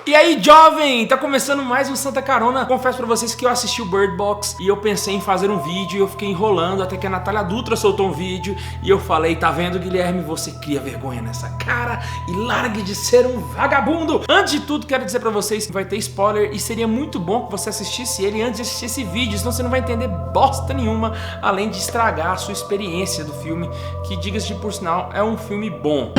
E aí, jovem, tá começando mais um Santa Carona. Confesso pra vocês que eu assisti o Bird Box e eu pensei em fazer um vídeo e eu fiquei enrolando até que a Natália Dutra soltou um vídeo e eu falei, tá vendo, Guilherme, você cria vergonha nessa cara e largue de ser um vagabundo. Antes de tudo, quero dizer pra vocês que vai ter spoiler e seria muito bom que você assistisse ele antes de assistir esse vídeo, senão você não vai entender bosta nenhuma, além de estragar a sua experiência do filme, que, diga-se de por sinal, é um filme bom.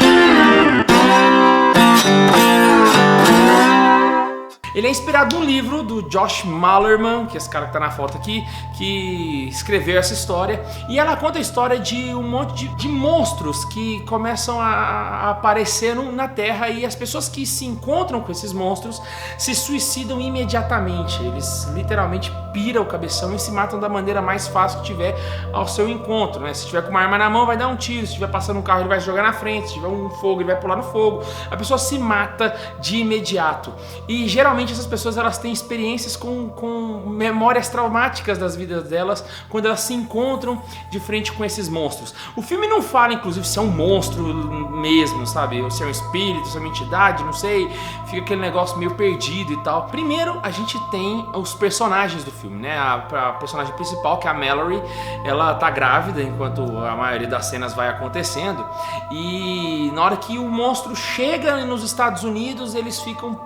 Ele é inspirado num livro do Josh Malerman, que é esse cara que tá na foto aqui, que escreveu essa história. E ela conta a história de um monte de monstros que começam a aparecer na Terra, e as pessoas que se encontram com esses monstros se suicidam imediatamente. Eles literalmente piram o cabeção e se matam da maneira mais fácil que tiver ao seu encontro, né? Se tiver com uma arma na mão, vai dar um tiro. Se tiver passando um carro, ele vai se jogar na frente. Se tiver um fogo, ele vai pular no fogo. A pessoa se mata de imediato. E geralmente essas pessoas, elas têm experiências com memórias traumáticas das vidas delas quando elas se encontram de frente com esses monstros. O filme não fala, inclusive, se é um monstro mesmo, sabe? Ou se é um espírito, se é uma entidade, não sei. Fica aquele negócio meio perdido e tal. Primeiro, a gente tem os personagens do filme, né? A personagem principal, que é a Mallory, ela tá grávida enquanto a maioria das cenas vai acontecendo. E na hora que o monstro chega nos Estados Unidos, eles ficam,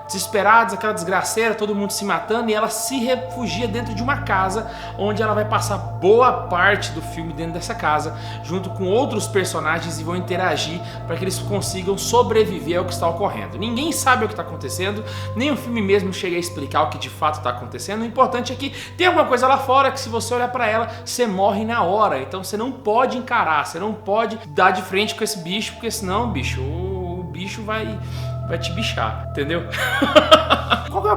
desesperados, aquela desgraceira, todo mundo se matando, e ela se refugia dentro de uma casa, onde ela vai passar boa parte do filme dentro dessa casa, junto com outros personagens, e vão interagir para que eles consigam sobreviver ao que está ocorrendo. Ninguém sabe o que está acontecendo, nem o filme mesmo chega a explicar o que de fato está acontecendo. O importante é que tem alguma coisa lá fora que, se você olhar para ela, você morre na hora. Então você não pode encarar, você não pode dar de frente com esse bicho, porque senão, bicho, o bicho vai te bichar, entendeu? Qual é a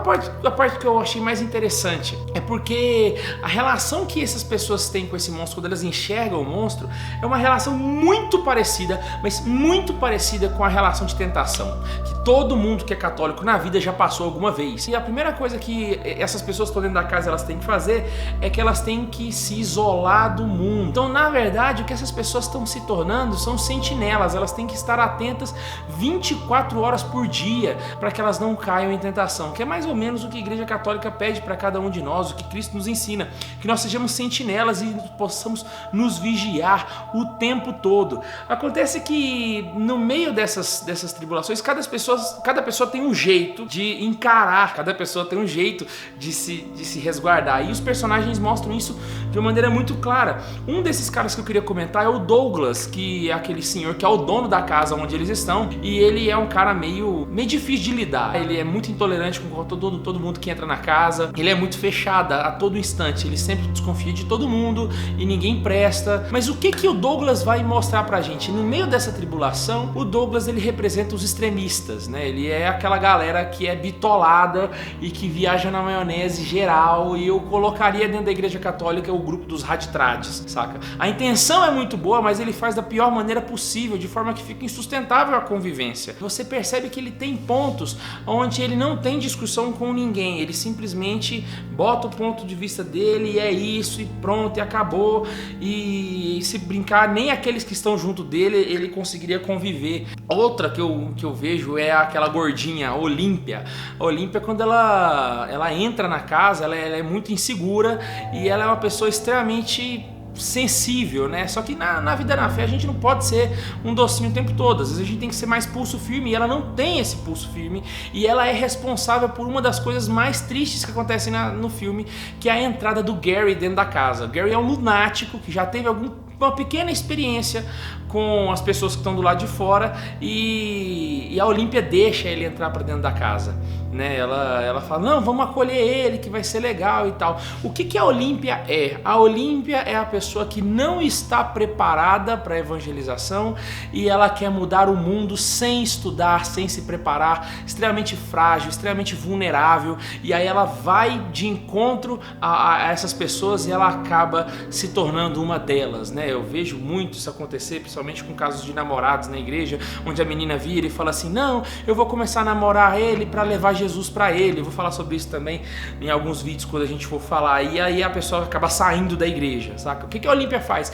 parte que eu achei mais interessante? É porque a relação que essas pessoas têm com esse monstro, quando elas enxergam o monstro, é uma relação muito parecida, mas muito parecida com a relação de tentação, que todo mundo que é católico na vida já passou alguma vez. E a primeira coisa que essas pessoas que estão dentro da casa, elas têm que fazer é que elas têm que se isolar do mundo. Então, na verdade, o que essas pessoas estão se tornando são sentinelas. Elas têm que estar atentas 24 horas por dia para que elas não caiam em tentação, que é mais ou menos o que a Igreja Católica pede para cada um de nós, o que Cristo nos ensina, que nós sejamos sentinelas e possamos nos vigiar o tempo todo. Acontece que no meio dessas tribulações, cada pessoa tem um jeito de encarar, cada pessoa tem um jeito de se resguardar, e os personagens mostram isso de uma maneira muito clara. Um desses caras que eu queria comentar é o Douglas, que é aquele senhor que é o dono da casa onde eles estão, e ele é um cara meio difícil de lidar. Ele é muito intolerante com todo mundo que entra na casa. Ele é muito fechado a todo instante. Ele sempre desconfia de todo mundo e ninguém presta. Mas o que o Douglas vai mostrar pra gente? No meio dessa tribulação, o Douglas, ele representa os extremistas, né? Ele é aquela galera que é bitolada e que viaja na maionese geral, e eu colocaria dentro da Igreja Católica o grupo dos raditrades, saca? A intenção é muito boa, mas ele faz da pior maneira possível, de forma que fica insustentável a convivência. Você percebe que ele tem pontos onde ele não tem discussão com ninguém, ele simplesmente bota o ponto de vista dele e é isso, e pronto, e acabou. E se brincar, nem aqueles que estão junto dele ele conseguiria conviver. Outra que eu vejo é aquela gordinha, a Olímpia. A Olímpia, quando ela entra na casa, ela é muito insegura e ela é uma pessoa extremamente sensível, né? Só que na vida, na fé, a gente não pode ser um docinho o tempo todo. Às vezes a gente tem que ser mais pulso firme, e ela não tem esse pulso firme, e ela é responsável por uma das coisas mais tristes que acontecem no filme, que é a entrada do Gary dentro da casa. O Gary é um lunático que já teve uma pequena experiência com as pessoas que estão do lado de fora, e a Olímpia deixa ele entrar para dentro da casa, né? Ela fala, não, vamos acolher ele, que vai ser legal e tal. O que a Olímpia é? A Olímpia é a pessoa que não está preparada para a evangelização, e ela quer mudar o mundo sem estudar, sem se preparar, extremamente frágil, extremamente vulnerável, e aí ela vai de encontro a essas pessoas e ela acaba se tornando uma delas, né? Eu vejo muito isso acontecer, principalmente com casos de namorados na igreja, onde a menina vira e fala assim, não, eu vou começar a namorar ele para levar Jesus para ele. Eu vou falar sobre isso também em alguns vídeos quando a gente for falar. E aí a pessoa acaba saindo da igreja, saca? O que a Olímpia faz?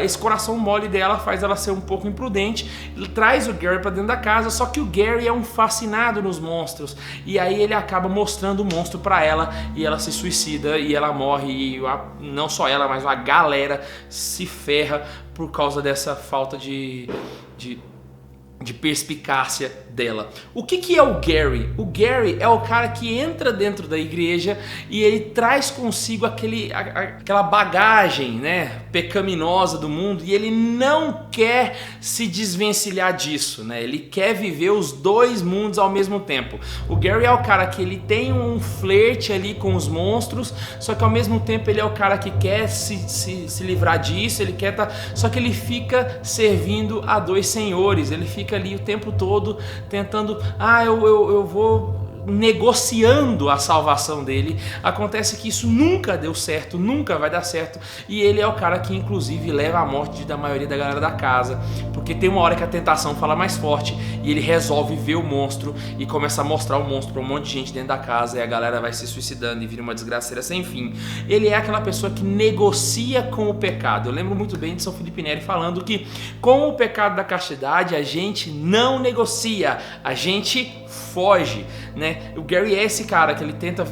Esse coração mole dela faz ela ser um pouco imprudente, traz o Gary para dentro da casa, só que o Gary é um fascinado nos monstros, e aí ele acaba mostrando o monstro para ela, e ela se suicida, e ela morre, e não só ela, mas a galera se ferra por causa dessa falta de perspicácia dela. O que é o Gary? O Gary é o cara que entra dentro da igreja e ele traz consigo aquela bagagem, né, pecaminosa do mundo, e ele não quer se desvencilhar disso, né? Ele quer viver os dois mundos ao mesmo tempo. O Gary é o cara que ele tem um flerte ali com os monstros, só que ao mesmo tempo ele é o cara que quer se livrar disso, ele quer só que ele fica servindo a dois senhores, ele fica ali o tempo todo tentando, eu vou negociando a salvação dele. Acontece que isso nunca deu certo, nunca vai dar certo, e ele é o cara que inclusive leva à morte da maioria da galera da casa, porque tem uma hora que a tentação fala mais forte e ele resolve ver o monstro e começa a mostrar o monstro para um monte de gente dentro da casa, e a galera vai se suicidando e vira uma desgraceira sem fim. Ele é aquela pessoa que negocia com o pecado. Eu lembro muito bem de São Felipe Neri falando que com o pecado da castidade a gente não negocia, a gente foge, né? O Gary é esse cara que ele tenta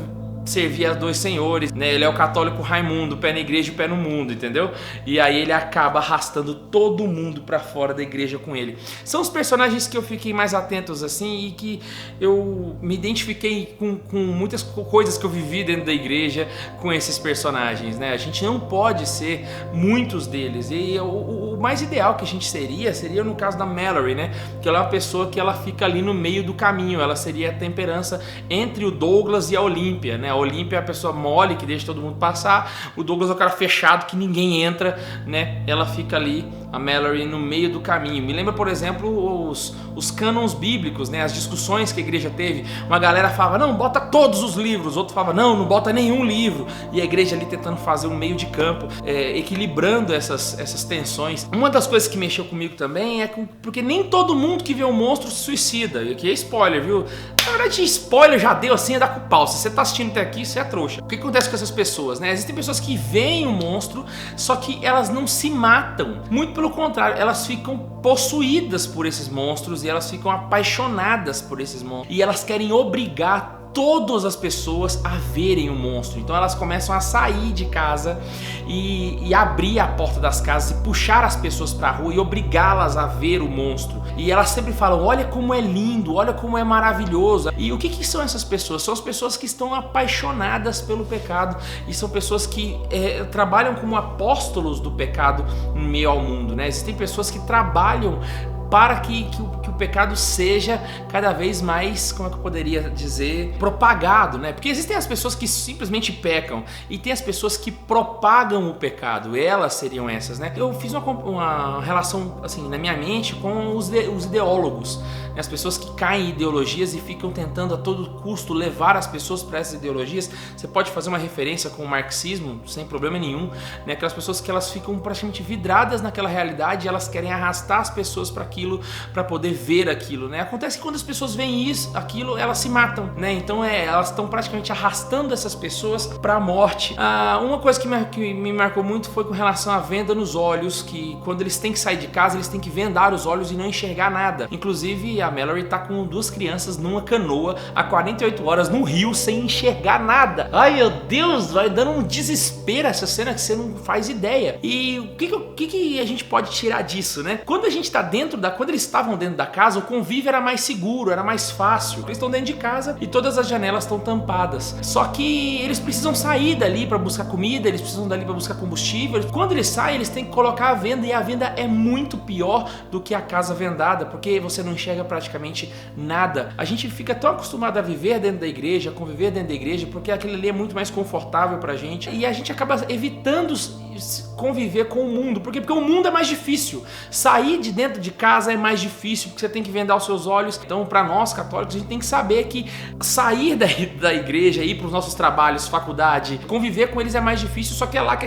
servir a dois senhores, né? Ele é o católico Raimundo, pé na igreja e pé no mundo, entendeu? E aí ele acaba arrastando todo mundo pra fora da igreja com ele. São os personagens que eu fiquei mais atentos assim e que eu me identifiquei com muitas coisas que eu vivi dentro da igreja com esses personagens, né? A gente não pode ser muitos deles, e o mais ideal que a gente seria no caso da Mallory, né? Que ela é uma pessoa que ela fica ali no meio do caminho, ela seria a temperança entre o Douglas e a Olímpia, né? A Olímpia é a pessoa mole que deixa todo mundo passar, o Douglas é o cara fechado que ninguém entra, né? Ela fica ali, a Mallory, no meio do caminho. Me lembra, por exemplo, os cânons bíblicos, né? As discussões que a igreja teve. Uma galera falava, não, bota todos os livros, outro falava, não bota nenhum livro, e a igreja ali tentando fazer um meio de campo, equilibrando essas tensões. Uma das coisas que mexeu comigo também porque nem todo mundo que vê um monstro se suicida, e aqui é spoiler, viu? Na verdade, spoiler já deu assim, é dar com o pau. Se você tá assistindo até aqui, você é trouxa. O que acontece com essas pessoas, né? Existem pessoas que veem o monstro, só que elas não se matam. Muito pelo contrário, elas ficam possuídas por esses monstros e elas ficam apaixonadas por esses monstros. E elas querem obrigar todas as pessoas a verem o monstro. Então elas começam a sair de casa e abrir a porta das casas e puxar as pessoas para a rua e obrigá-las a ver o monstro. E elas sempre falam, olha como é lindo, olha como é maravilhoso. E o que são essas pessoas? São as pessoas que estão apaixonadas pelo pecado, e são pessoas que trabalham como apóstolos do pecado em meio ao mundo, né? Existem pessoas que trabalham para que o pecado seja cada vez mais, como é que eu poderia dizer, propagado, né? Porque existem as pessoas que simplesmente pecam e tem as pessoas que propagam o pecado, elas seriam essas, né? Eu fiz uma relação, assim, na minha mente com os ideólogos, né? As pessoas que caem em ideologias e ficam tentando a todo custo levar as pessoas para essas ideologias. Você pode fazer uma referência com o marxismo sem problema nenhum, né? Aquelas pessoas que elas ficam praticamente vidradas naquela realidade e elas querem arrastar as pessoas para aquilo, para poder ver aquilo, né? Acontece que quando as pessoas veem aquilo, elas se matam, né? Então elas estão praticamente arrastando essas pessoas para a morte. Uma coisa que me marcou muito foi com relação à venda nos olhos, que quando eles têm que sair de casa, eles têm que vendar os olhos e não enxergar nada. Inclusive a Mallory tá com duas crianças numa canoa há 48 horas no rio sem enxergar nada. Ai meu Deus, vai dando um desespero essa cena que você não faz ideia. E o que a gente pode tirar disso, né? Quando a gente tá quando eles estavam dentro da casa, o convívio era mais seguro, era mais fácil. Eles estão dentro de casa e todas as janelas estão tampadas. Só que eles precisam sair dali para buscar comida, eles precisam dali para buscar combustível. Quando eles saem, eles têm que colocar a venda, e a venda é muito pior do que a casa vendada, porque você não enxerga praticamente nada. A gente fica tão acostumado a viver dentro da igreja, a conviver dentro da igreja, porque aquilo ali é muito mais confortável pra gente, e a gente acaba evitando conviver com o mundo. Por quê? Porque o mundo é mais difícil. Sair de dentro de casa é mais difícil, porque você tem que vendar os seus olhos. Então, para nós católicos, a gente tem que saber que sair da igreja, ir para os nossos trabalhos, faculdade, conviver com eles é mais difícil, só que é lá que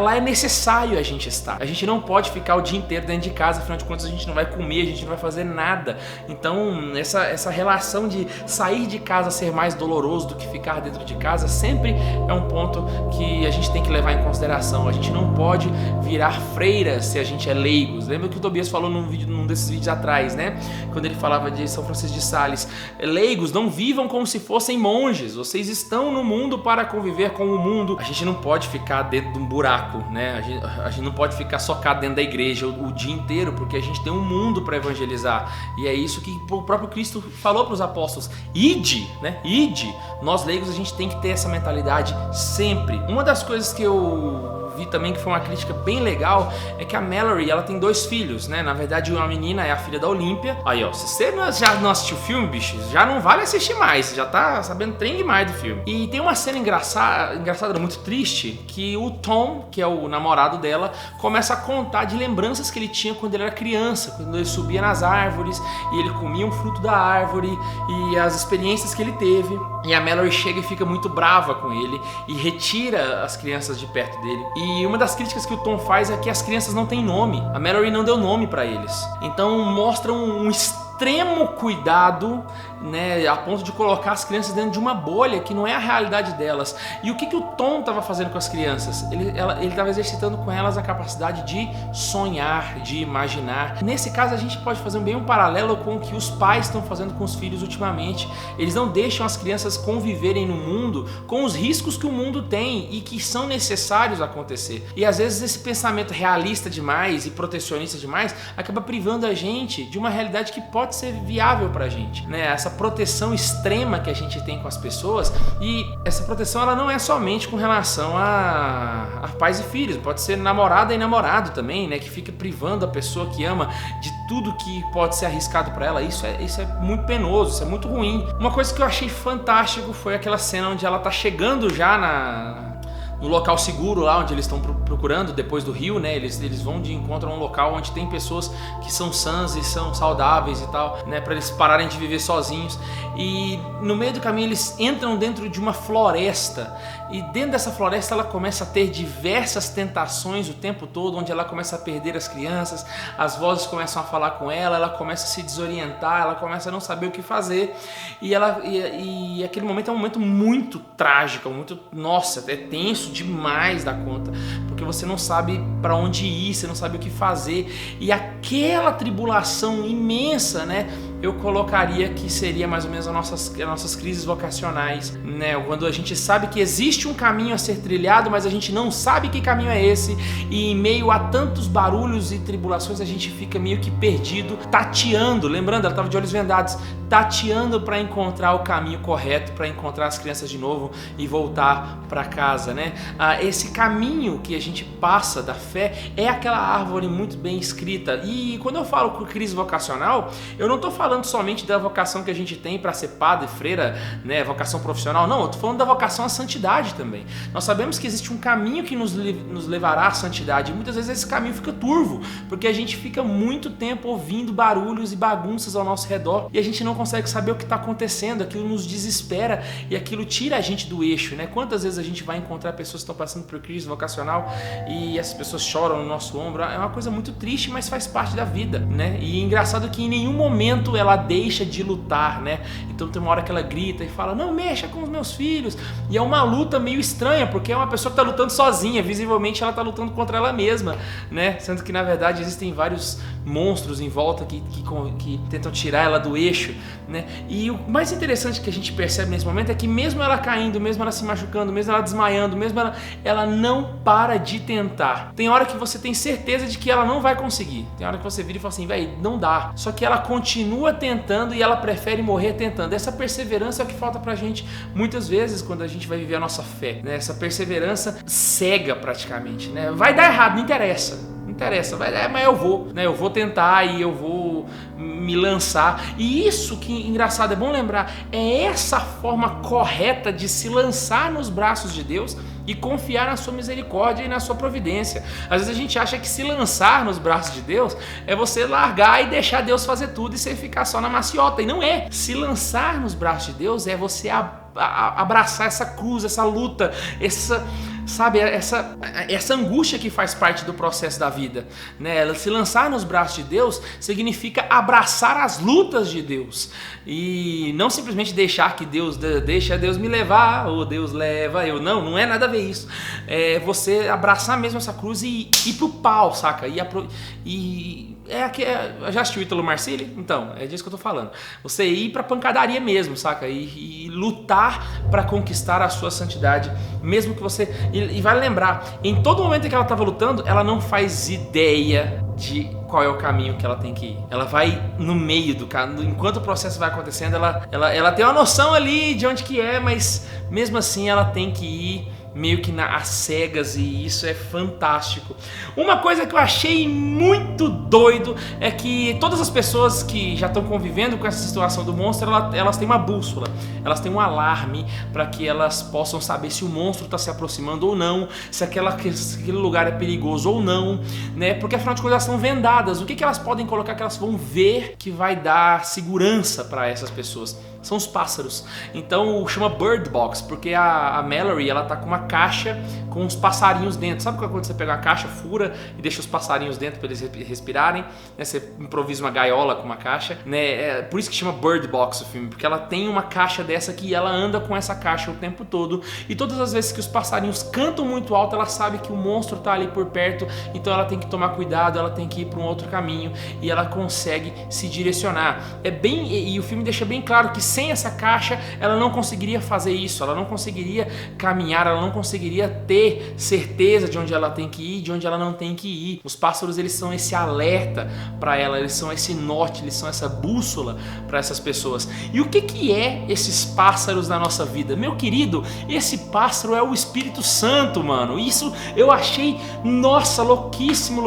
lá é necessário a gente estar. A gente não pode ficar o dia inteiro dentro de casa, afinal de contas a gente não vai comer, a gente não vai fazer nada. Então, essa relação de sair de casa ser mais doloroso do que ficar dentro de casa sempre é um ponto que a gente tem que levar em consideração. A gente não pode virar freira se a gente é leigos. Lembra que o Tobias falou num desses vídeos atrás, né? Quando ele falava de São Francisco de Sales. Leigos, não vivam como se fossem monges. Vocês estão no mundo para conviver com o mundo. A gente não pode ficar dentro de um buraco, né? A gente não pode ficar socado dentro da igreja o dia inteiro, porque a gente tem um mundo para evangelizar. E é isso que o próprio Cristo falou para os apóstolos. Ide, né? Ide. Nós leigos, a gente tem que ter essa mentalidade sempre. Uma das coisas que eu vi também que foi uma crítica bem legal é que a Mallory, ela tem 2 filhos, né? Na verdade, uma menina é a filha da Olímpia. Aí, ó, se você já não assistiu o filme, bicho, já não vale assistir mais, você já tá sabendo trem demais do filme. E tem uma cena engraçada, muito triste, que o Tom, que é o namorado dela, começa a contar de lembranças que ele tinha quando ele era criança, quando ele subia nas árvores e ele comia um fruto da árvore e as experiências que ele teve. E a Mallory chega e fica muito brava com ele e retira as crianças de perto dele. E uma das críticas que o Tom faz é que as crianças não têm nome. A Mallory não deu nome para eles. Então mostra um extremo cuidado, né, a ponto de colocar as crianças dentro de uma bolha que não é a realidade delas. E o que o Tom estava fazendo com as crianças? Ele estava exercitando com elas a capacidade de sonhar, de imaginar. Nesse caso, a gente pode fazer um paralelo com o que os pais estão fazendo com os filhos ultimamente. Eles não deixam as crianças conviverem no mundo com os riscos que o mundo tem e que são necessários acontecer. E às vezes esse pensamento realista demais e protecionista demais acaba privando a gente de uma realidade que pode ser viável pra gente, né? Essa proteção extrema que a gente tem com as pessoas, e essa proteção ela não é somente com relação a pais e filhos, pode ser namorada e namorado também, né? Que fica privando a pessoa que ama de tudo que pode ser arriscado pra ela. Isso é muito penoso, isso é muito ruim. Uma coisa que eu achei fantástico foi aquela cena onde ela tá chegando já no local seguro lá onde eles estão procurando depois do rio, né? Eles vão de encontro a um local onde tem pessoas que são sãs e são saudáveis e tal, né? Para eles pararem de viver sozinhos. E no meio do caminho eles entram dentro de uma floresta. E dentro dessa floresta ela começa a ter diversas tentações o tempo todo, onde ela começa a perder as crianças, as vozes começam a falar com ela começa a se desorientar, ela começa a não saber o que fazer. E aquele momento é um momento muito trágico, nossa, é tenso demais da conta, porque você não sabe para onde ir, você não sabe o que fazer, e aquela tribulação imensa, né? Eu colocaria que seria mais ou menos as nossas crises vocacionais, né? Quando a gente sabe que existe um caminho a ser trilhado, mas a gente não sabe que caminho é esse, e em meio a tantos barulhos e tribulações a gente fica meio que perdido, tateando, lembrando, ela estava de olhos vendados, tateando para encontrar o caminho correto, para encontrar as crianças de novo e voltar para casa, né? Esse caminho que a gente passa da fé é aquela árvore muito bem escrita. E quando eu falo com crise vocacional, eu não estou falando somente da vocação que a gente tem para ser padre, freira, né, vocação profissional, não, eu estou falando da vocação à santidade também. Nós sabemos que existe um caminho que nos levará à santidade, e muitas vezes esse caminho fica turvo, porque a gente fica muito tempo ouvindo barulhos e bagunças ao nosso redor, e a gente não consegue saber o que está acontecendo, aquilo nos desespera, e aquilo tira a gente do eixo, né? Quantas vezes a gente vai encontrar pessoas que estão passando por crise vocacional, e essas pessoas choram no nosso ombro, é uma coisa muito triste, mas faz parte da vida, né? E engraçado que em nenhum momento ela deixa de lutar, né? Então tem uma hora que ela grita e fala, não mexa com os meus filhos, e é uma luta meio estranha, porque é uma pessoa que está lutando sozinha, visivelmente ela está lutando contra ela mesma, né? Sendo que na verdade existem vários monstros em volta que tentam tirar ela do eixo, né? E o mais interessante que a gente percebe nesse momento é que mesmo ela caindo, mesmo ela se machucando, mesmo ela desmaiando, mesmo ela não para de tentar. Tem hora que você tem certeza de que ela não vai conseguir, tem hora que você vira e fala assim, velho, não dá, só que ela continua tentando e ela prefere morrer tentando. Essa perseverança é o que falta pra gente muitas vezes quando a gente vai viver a nossa fé, né? Essa perseverança cega praticamente, né? Vai dar errado, não interessa, vai dar, mas eu vou, né? Eu vou tentar e eu vou me lançar. E isso que, engraçado, é bom lembrar, é essa forma correta de se lançar nos braços de Deus e confiar na sua misericórdia e na sua providência. Às vezes a gente acha que se lançar nos braços de Deus é você largar e deixar Deus fazer tudo e você ficar só na maciota. E não é. Se lançar nos braços de Deus é você abraçar essa cruz, essa luta, essa angústia que faz parte do processo da vida, né? Se lançar nos braços de Deus significa abraçar as lutas de Deus e não simplesmente deixar que deixa Deus me levar ou Deus leva eu. Não é nada a ver isso. É você abraçar mesmo essa cruz e ir pro pau, saca? Já assistiu Ítalo Marcilli? Então, é disso que eu tô falando. Você ir pra pancadaria mesmo, saca? E lutar pra conquistar a sua santidade, mesmo que você... E vai lembrar, em todo momento em que ela tava lutando, ela não faz ideia de qual é o caminho que ela tem que ir. Ela vai no meio do caminho, enquanto o processo vai acontecendo, ela tem uma noção ali de onde que é, mas mesmo assim ela tem que ir meio que às cegas, e isso é fantástico. Uma coisa que eu achei muito doido é que todas as pessoas que já estão convivendo com essa situação do monstro, elas têm uma bússola, elas têm um alarme para que elas possam saber se o monstro está se aproximando ou não, se aquele lugar é perigoso ou não, né? Porque afinal de contas elas estão vendadas. O que elas podem colocar que elas vão ver que vai dar segurança para essas pessoas? São os pássaros. Então chama Bird Box, porque a Mallory, ela tá com uma caixa com uns passarinhos dentro. Sabe quando você pega uma caixa, fura e deixa os passarinhos dentro para eles respirarem, né? Você improvisa uma gaiola com uma caixa, né? Por isso que chama Bird Box o filme, porque ela tem uma caixa dessa que ela anda com essa caixa o tempo todo, e todas as vezes que os passarinhos cantam muito alto, ela sabe que o monstro tá ali por perto, então ela tem que tomar cuidado, ela tem que ir para um outro caminho, e ela consegue se direcionar. E o filme deixa bem claro que sem essa caixa ela não conseguiria fazer isso, ela não conseguiria caminhar, ela não conseguiria ter certeza de onde ela tem que ir, de onde ela não tem que ir. Os pássaros, eles são esse alerta para ela, eles são esse norte, eles são essa bússola para essas pessoas. E o que é esses pássaros na nossa vida? Meu querido, esse pássaro é o Espírito Santo, mano. Isso eu achei, nossa, louquíssimo,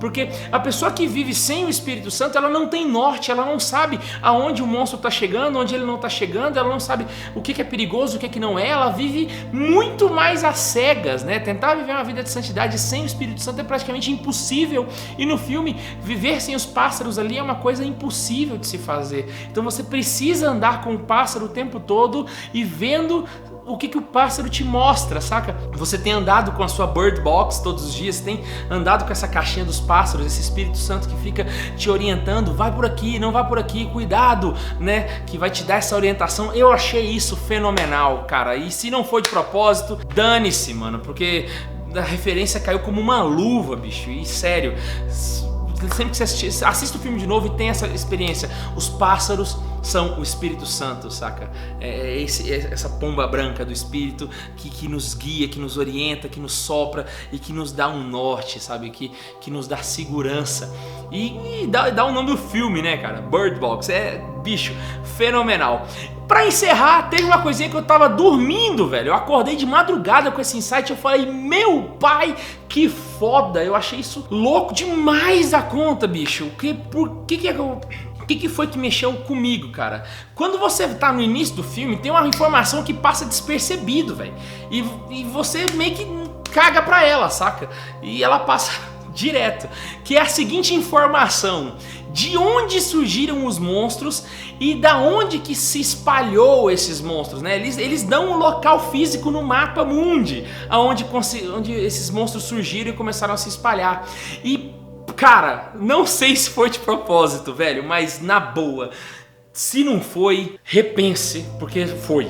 porque a pessoa que vive sem o Espírito Santo, ela não tem norte, ela não sabe aonde o monstro está chegando, onde ele não está chegando, ela não sabe o que é perigoso, o que não é, ela vive muito mais às cegas, né? Tentar viver uma vida de santidade sem o Espírito Santo é praticamente impossível, e no filme, viver sem os pássaros ali é uma coisa impossível de se fazer. Então você precisa andar com o pássaro o tempo todo e vendo o que o pássaro te mostra, saca? Você tem andado com a sua Bird Box todos os dias, tem andado com essa caixinha dos pássaros, esse Espírito Santo que fica te orientando, vai por aqui, não vai por aqui, cuidado, né? Que vai te dar essa orientação. Eu achei isso fenomenal, cara. E se não for de propósito, dane-se, mano, porque a referência caiu como uma luva, bicho. E sério, sempre que você assista o filme de novo e tem essa experiência, os pássaros são o Espírito Santo, saca? Essa pomba branca do Espírito que nos guia, que nos orienta, que nos sopra e que nos dá um norte, sabe? Que nos dá segurança. E dá o nome do filme, né, cara? Bird Box. Bicho, fenomenal. Pra encerrar, teve uma coisinha que eu tava dormindo, velho. Eu acordei de madrugada com esse insight. Eu falei, meu pai, que foda. Eu achei isso louco demais da conta, bicho. O que foi que mexeu comigo, cara? Quando você tá no início do filme, tem uma informação que passa despercebido, velho. E você meio que caga pra ela, saca? E ela passa direto. Que é a seguinte informação: de onde surgiram os monstros e da onde que se espalhou esses monstros, né? Eles dão um local físico no mapa mundi, onde esses monstros surgiram e começaram a se espalhar. E cara, não sei se foi de propósito, velho, mas na boa, se não foi, repense, porque foi.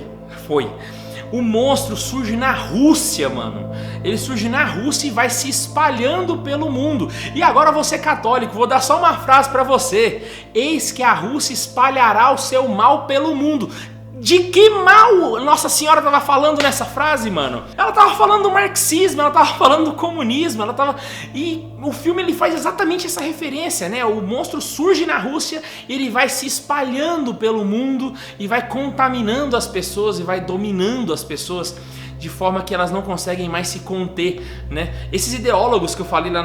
O monstro surge na Rússia, mano. Ele surge na Rússia e vai se espalhando pelo mundo. E agora você católico, vou dar só uma frase pra você. Eis que a Rússia espalhará o seu mal pelo mundo. De que mal Nossa Senhora estava falando nessa frase, mano? Ela estava falando do marxismo, ela estava falando do comunismo, E o filme ele faz exatamente essa referência, né? O monstro surge na Rússia, ele vai se espalhando pelo mundo e vai contaminando as pessoas e vai dominando as pessoas de forma que elas não conseguem mais se conter, né? Esses ideólogos que eu falei lá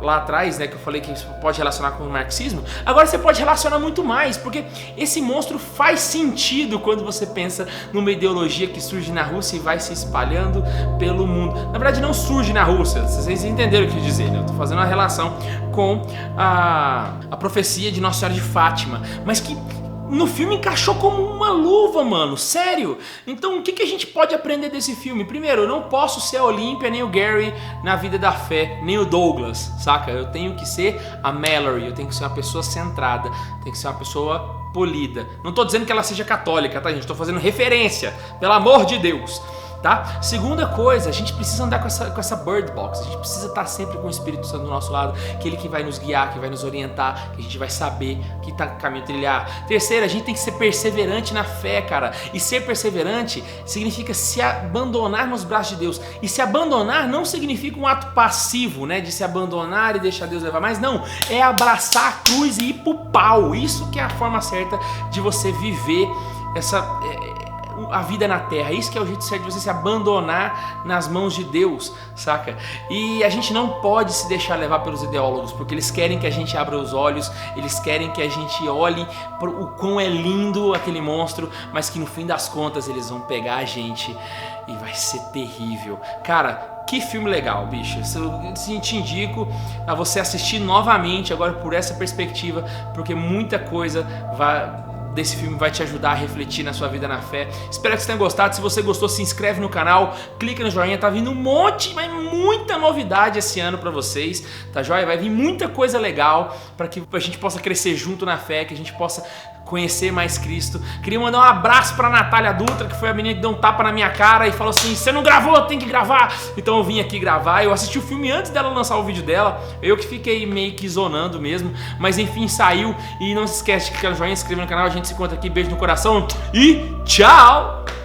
lá atrás, né, que eu falei que isso pode relacionar com o marxismo, agora você pode relacionar muito mais, porque esse monstro faz sentido quando você pensa numa ideologia que surge na Rússia e vai se espalhando pelo mundo. Na verdade não surge na Rússia, vocês entenderam o que eu quis dizer, né? Eu tô fazendo uma relação com a profecia de Nossa Senhora de Fátima, mas que no filme encaixou como uma luva, mano, sério. Então o que a gente pode aprender desse filme? Primeiro, eu não posso ser a Olímpia nem o Gary na vida da fé, nem o Douglas, saca? Eu tenho que ser a Mallory, eu tenho que ser uma pessoa centrada, tenho que ser uma pessoa polida. Não tô dizendo que ela seja católica, tá, gente? Tô fazendo referência, pelo amor de Deus. Tá? Segunda coisa, a gente precisa andar com essa bird box, a gente precisa estar sempre com o Espírito Santo do nosso lado, aquele que vai nos guiar, que vai nos orientar, que a gente vai saber que tá no caminho a trilhar. Terceira, a gente tem que ser perseverante na fé, cara, e ser perseverante significa se abandonar nos braços de Deus, e se abandonar não significa um ato passivo, né, de se abandonar e deixar Deus levar, mas não, é abraçar a cruz e ir pro pau. Isso que é a forma certa de você viver a vida na terra. Isso que é o jeito certo de você se abandonar nas mãos de Deus, saca? E a gente não pode se deixar levar pelos ideólogos, porque eles querem que a gente abra os olhos, eles querem que a gente olhe o quão é lindo aquele monstro, mas que no fim das contas eles vão pegar a gente e vai ser terrível. Cara, que filme legal, bicho. Eu te indico a você assistir novamente agora por essa perspectiva, porque muita coisa desse filme vai te ajudar a refletir na sua vida na fé. Espero que você tenha gostado. Se você gostou, se inscreve no canal, clica no joinha, tá vindo um monte, mas muita novidade esse ano pra vocês, tá joia? Vai vir muita coisa legal para que a gente possa crescer junto na fé, que a gente possa conhecer mais Cristo. Queria mandar um abraço pra Natália Dutra, que foi a menina que deu um tapa na minha cara e falou assim: você não gravou, tem que gravar. Então eu vim aqui gravar. Eu assisti o filme antes dela lançar o vídeo dela, eu que fiquei meio que zonando mesmo, mas enfim, saiu. E não se esquece de clicar no joinha, se inscrever no canal. A gente se encontra aqui, beijo no coração e tchau!